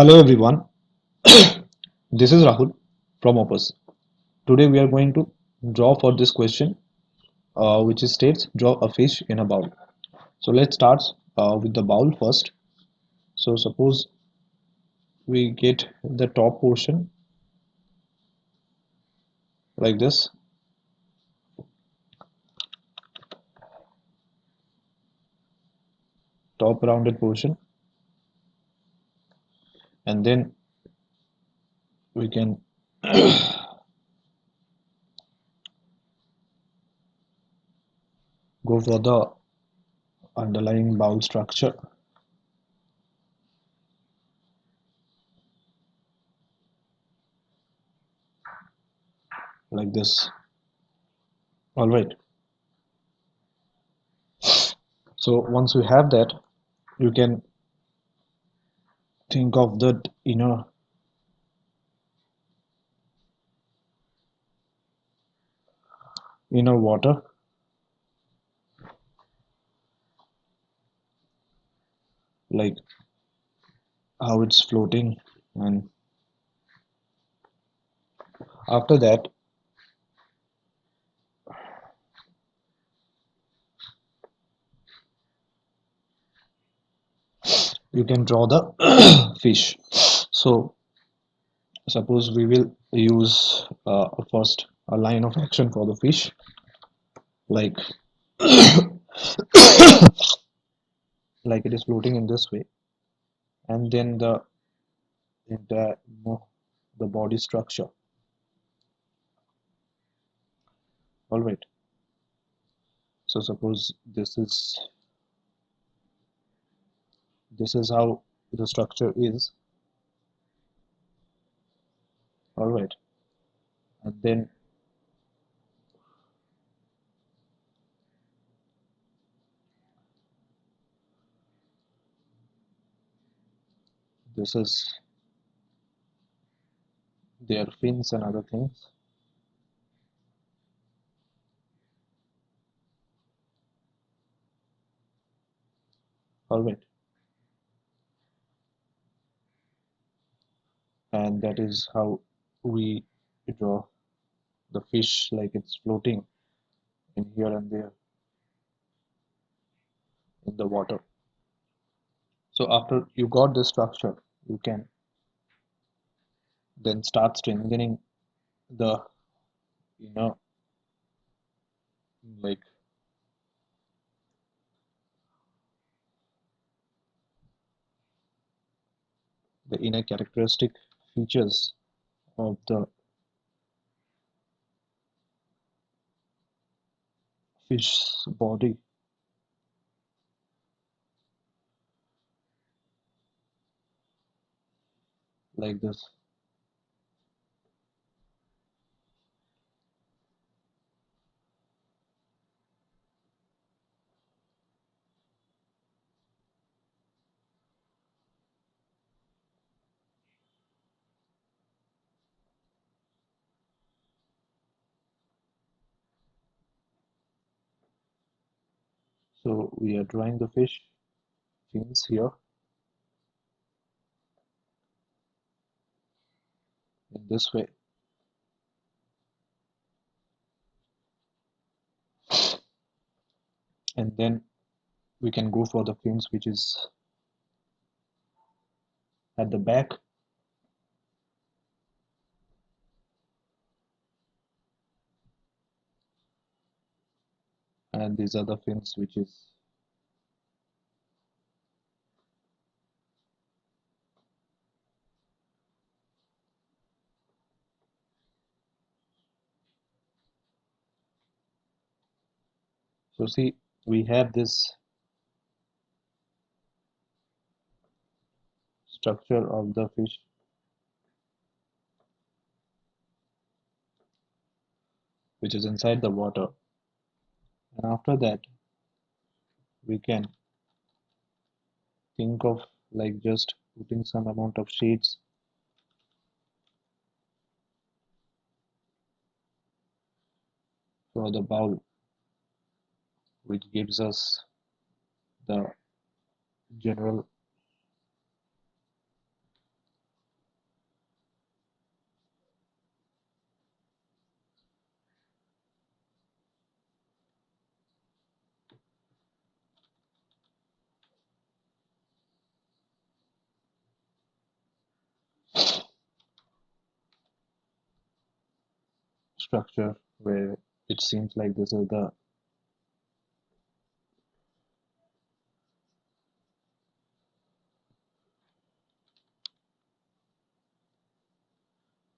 Hello everyone, this is Rahul from OPUS. Today we are going to draw for this question which is states draw a fish in a bowl. So let's start with the bowl first. So suppose we get the top portion like this, top rounded portion, and then we can go for the underlying bowl structure like this. Alright, so once we have that, you can think of that inner water, like how it's floating, and after that you can draw the fish. So suppose we will use first a line of action for the fish, like like it is floating in this way, and then the body structure. All right, so suppose this is how the structure is. All right, and then this is their fins and other things. All right, and that is how we draw the fish, like it's floating in here and there in the water. So after you got the structure, you can then start strengthening the, you know, like the inner characteristic features of the fish's body, like this. So we are drawing the fish fins here in this way. And then we can go for the fins which is at the back, and these are the fins which is so see, we have this structure of the fish which is inside the water, and after that we can think of like just putting some amount of shades for the bowl, which gives us the general structure where it seems like this is the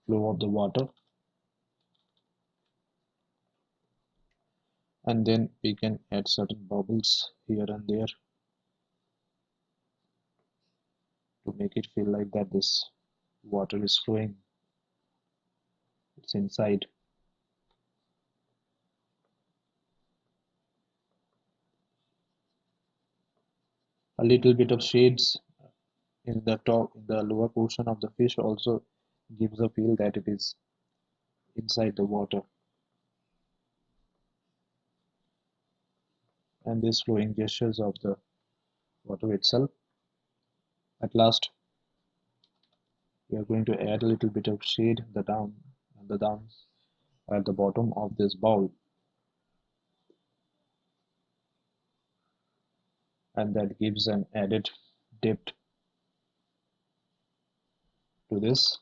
flow of the water, and then we can add certain bubbles here and there to make it feel like that this water is flowing, it's inside. A little bit of shades in the top, in the lower portion of the fish also gives a feel that it is inside the water. And these flowing gestures of the water itself. At last, we are going to add a little bit of shade the down at the bottom of this bowl, and that gives an added depth to this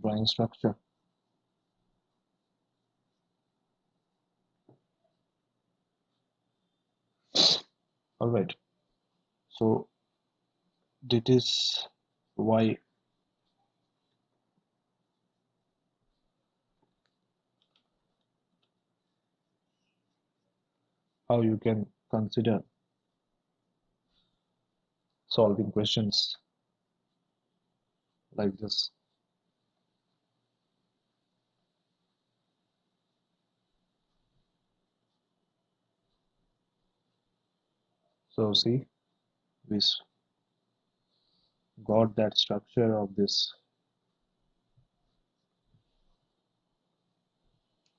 drawing structure. All right, so this is why how you can consider solving questions like this. So see, we got that structure of this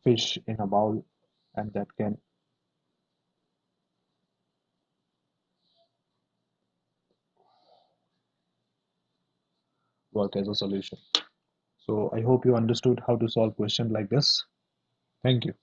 fish in a bowl, and that can work as a solution. So I hope you understood how to solve question like this. Thank you.